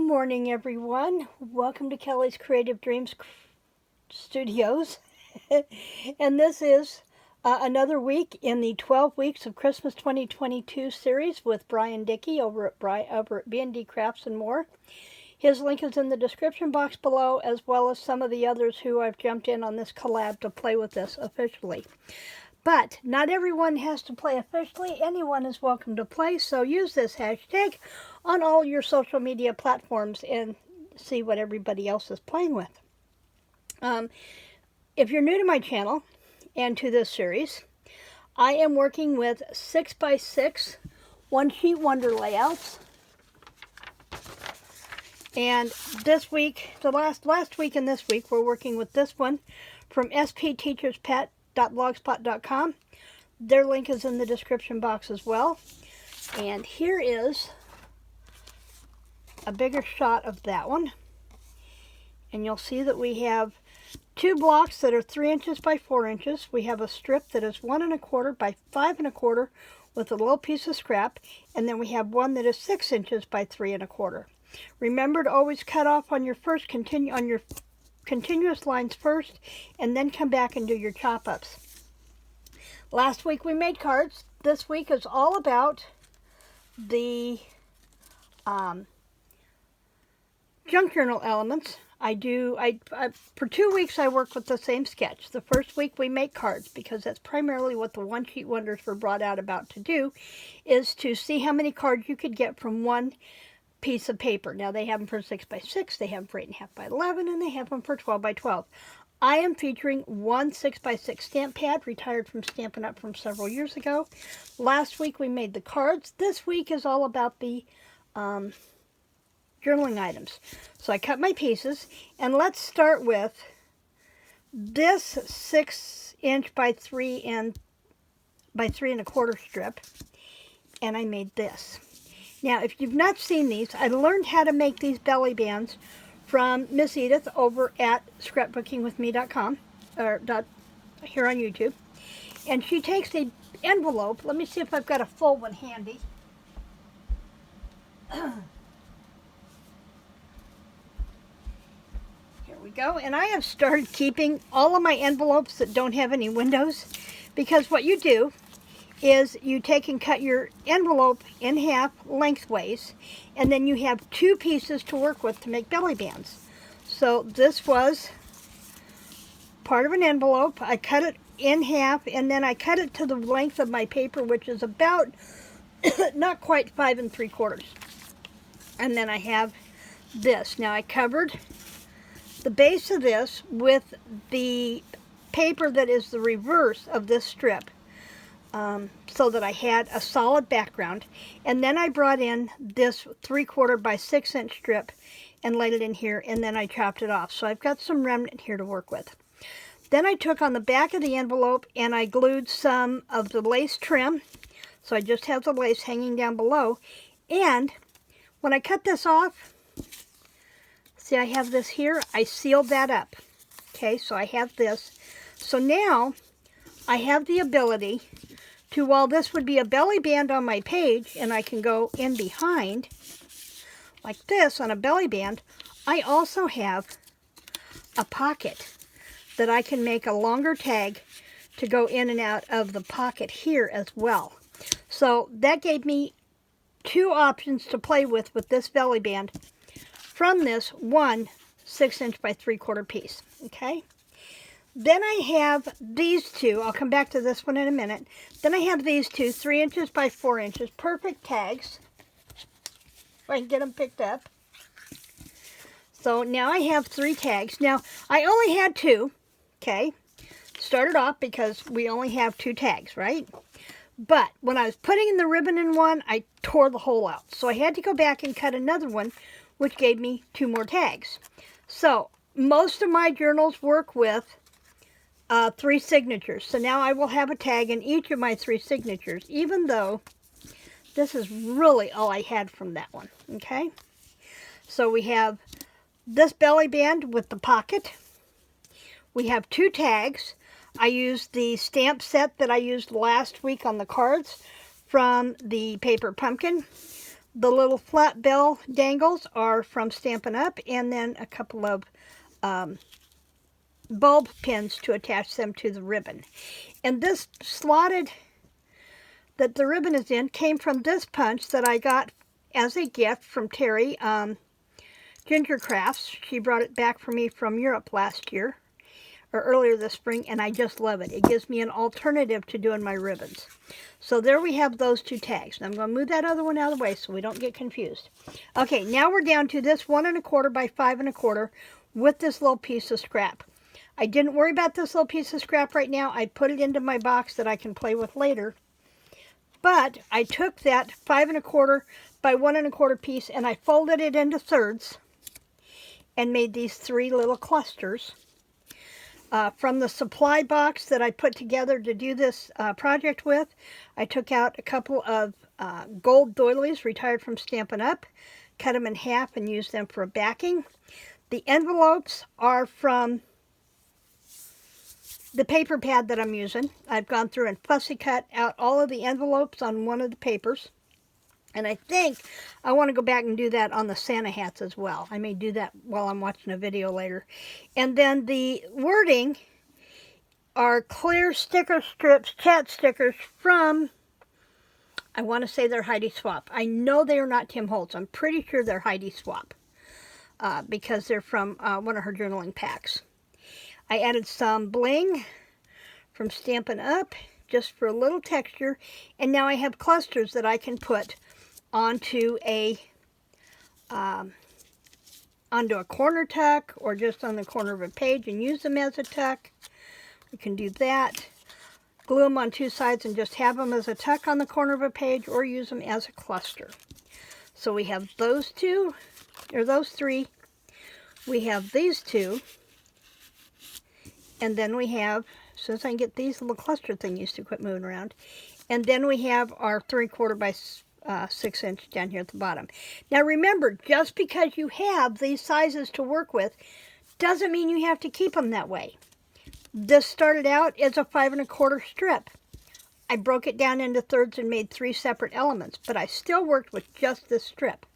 morning, everyone. Welcome to Kelly's Creative Dreams Studios. And this is another week in the 12 Weeks of Christmas 2022 series with Brian Dickey over at B&D Crafts and More. His link is in the description box below, as well as some of the others who I've jumped in on this collab to play with this officially. But not everyone has to play officially. Anyone is welcome to play, so use this hashtag on all your social media platforms and see what everybody else is playing with. If you're new to my channel and to this series, I am working with 6x6 one-sheet wonder layouts. And this week, last week and this week, we're working with this one from spteacherspet.blogspot.com. Their link is in the description box as well. And here is a bigger shot of that one. And you'll see that we have two blocks that are 3 inches by 4 inches. We have a strip that is 1 1/4 by 5 1/4 with a little piece of scrap. And then we have one that is 6 inches by 3 1/4. Remember to always cut off on your continuous lines first, and then come back and do your chop-ups. Last week we made cards. This week is all about the junk journal elements. For 2 weeks I work with the same sketch. The first week we make cards, because that's primarily what the one sheet wonders were brought out about to do, is to see how many cards you could get from one piece of paper. Now they have them for 6x6, they have them for 8.5 by 11, and they have them for 12 by 12. I am featuring one 6x6 stamp pad, retired from Stampin'Up from several years ago. Last week we made the cards. This week is all about the journaling items. So I cut my pieces, and let's start with this 6 inch by 3 1/4 strip, and I made this. Now, if you've not seen these, I learned how to make these belly bands from Miss Edith over at scrapbookingwithme.com, or here on YouTube. And she takes a envelope. Let me see if I've got a full one handy. Here we go. And I have started keeping all of my envelopes that don't have any windows, because what you do is you take and cut your envelope in half lengthways, and then you have two pieces to work with to make belly bands. So this was part of an envelope. I cut it in half, and then I cut it to the length of my paper, which is about not quite 5 3/4. And then I have this. Now I covered the base of this with the paper that is the reverse of this strip, so that I had a solid background. And then I brought in this 3/4 by 6 inch strip and laid it in here, and then I chopped it off. So I've got some remnant here to work with. Then I took on the back of the envelope and I glued some of the lace trim, so I just have the lace hanging down below. And when I cut this off, see, I have this here, I sealed that up. Okay, so I have this. So now I have the ability to, while this would be a belly band on my page, and I can go in behind like this on a belly band, I also have a pocket that I can make a longer tag to go in and out of the pocket here as well. So that gave me two options to play with this belly band from this one 6 inch by 3/4 piece. Okay. Then I have these two. I'll come back to this one in a minute. Then I have these two 3 inches by 4 inches, perfect tags. If I can get them picked up. So now I have 3 tags. Now I only had 2. Okay, started off because we only have 2 tags, right? But when I was putting the ribbon in one, I tore the hole out. So I had to go back and cut another one, which gave me 2 more tags. So most of my journals work with 3 signatures. So now I will have a tag in each of my 3 signatures, even though this is really all I had from that one. Okay, so we have this belly band with the pocket. We have 2 tags. I used the stamp set that I used last week on the cards from the paper pumpkin. the little flat bell dangles are from Stampin' Up, and then a couple of bulb pins to attach them to the ribbon. And this slotted that the ribbon is in came from this punch that I got as a gift from Terry Ginger Crafts. She brought it back for me from Europe last year, or earlier this spring, and I just love it. It gives me an alternative to doing my ribbons. So there we have those two tags. Now I'm going to move that other one out of the way so we don't get confused. Okay, now we're down to this 1 1/4 by 5 1/4 with this little piece of scrap. I didn't worry about this little piece of scrap right now. I put it into my box that I can play with later. But I took that 5 1/4 by 1 1/4 piece and I folded it into thirds and made these 3 little clusters. From the supply box that I put together to do this project with, I took out a couple of gold doilies retired from Stampin' Up, cut them in half and used them for a backing. The envelopes are from the paper pad that I'm using. I've gone through and fussy cut out all of the envelopes on one of the papers. And I think I want to go back and do that on the Santa hats as well. I may do that while I'm watching a video later. And then the wording are clear sticker strips, chat stickers from, I want to say they're Heidi Swapp. I know they are not Tim Holtz. I'm pretty sure they're Heidi Swapp because they're from one of her journaling packs. I added some bling from Stampin' Up just for a little texture. And now I have clusters that I can put onto a corner tuck or just on the corner of a page and use them as a tuck. We can do that. Glue them on 2 sides and just have them as a tuck on the corner of a page, or use them as a cluster. So we have those 2, or those 3. We have these 2. And then we have, as soon as I can get these little cluster thingies to quit moving around, and then we have our 3/4 by 6 inch down here at the bottom. Now remember, just because you have these sizes to work with doesn't mean you have to keep them that way. This started out as a 5 1/4 strip. I broke it down into thirds and made 3 separate elements, but I still worked with just this strip.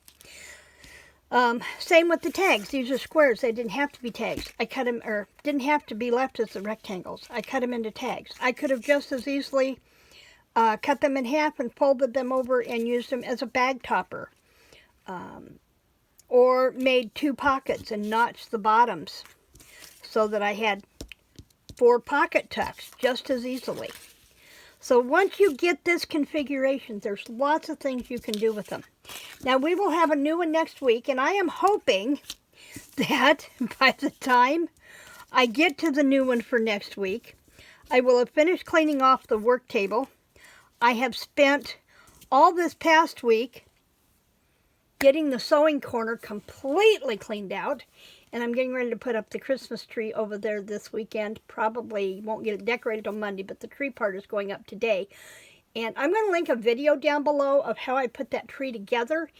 Same with the tags. These are squares. They didn't have to be tags. I cut them, or didn't have to be left as the rectangles. I cut them into tags. I could have just as easily cut them in half and folded them over and used them as a bag topper. Or made 2 pockets and notched the bottoms so that I had 4 pocket tucks just as easily. So once you get this configuration, there's lots of things you can do with them. Now we will have a new one next week, and I am hoping that by the time I get to the new one for next week, I will have finished cleaning off the work table. I have spent all this past week getting the sewing corner completely cleaned out, and I'm getting ready to put up the Christmas tree over there this weekend. Probably won't get it decorated on Monday, but the tree part is going up today. And I'm going to link a video down below of how I put that tree together.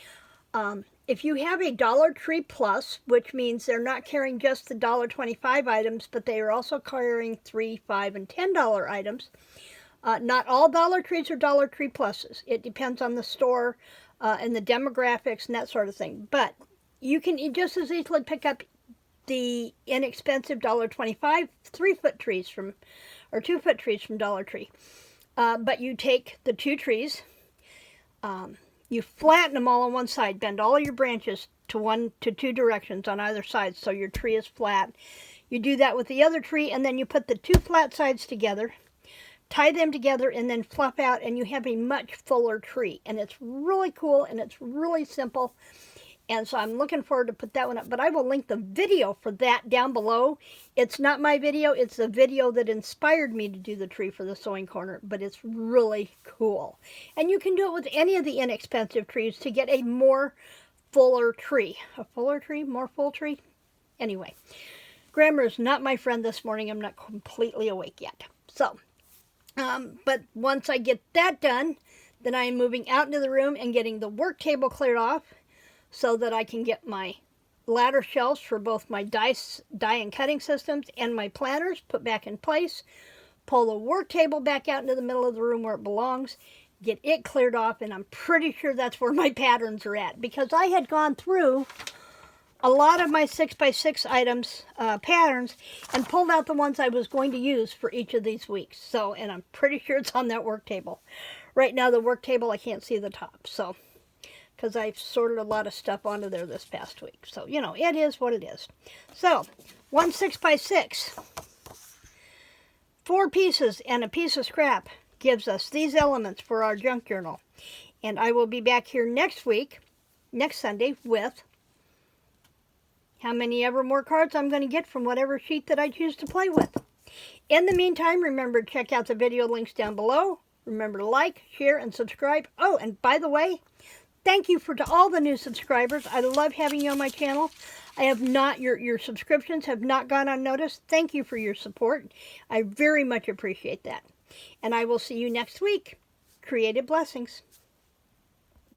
If you have a Dollar Tree Plus, which means they're not carrying just the $1.25 items, but they are also carrying $3, $5, and $10 items. Not all Dollar Trees are Dollar Tree Pluses. It depends on the store and the demographics and that sort of thing. But you can just as easily pick up the inexpensive $1.25 3-foot trees from, or 2-foot trees from Dollar Tree. But you take the 2 trees, you flatten them all on one side, bend all your branches to 2 directions on either side so your tree is flat. You do that with the other tree, and then you put the 2 flat sides together, tie them together, and then fluff out, and you have a much fuller tree. And it's really cool, and it's really simple. And so I'm looking forward to put that one up. But I will link the video for that down below. It's not my video. It's the video that inspired me to do the tree for the sewing corner. But it's really cool. And you can do it with any of the inexpensive trees to get a more fuller tree. A fuller tree? More full tree? Anyway, grammar is not my friend this morning. I'm not completely awake yet. So, but once I get that done, then I am moving out into the room and getting the work table cleared off, so that I can get my ladder shelves for both my die and cutting systems and my planners put back in place, pull the work table back out into the middle of the room where it belongs, get it cleared off, and I'm pretty sure that's where my patterns are at, because I had gone through a lot of my 6x6 items, patterns, and pulled out the ones I was going to use for each of these weeks. So, and I'm pretty sure it's on that work table. Right now, the work table, I can't see the top, so, because I've sorted a lot of stuff onto there this past week. So, you know, it is what it is. So, one 6x6, 4 pieces and a piece of scrap gives us these elements for our junk journal. And I will be back here next week, next Sunday, with how many ever more cards I'm going to get from whatever sheet that I choose to play with. In the meantime, remember to check out the video links down below. Remember to like, share, and subscribe. Oh, and by the way, thank you to all the new subscribers. I love having you on my channel. I have not, your subscriptions have not gone unnoticed. Thank you for your support. I very much appreciate that. And I will see you next week. Creative blessings.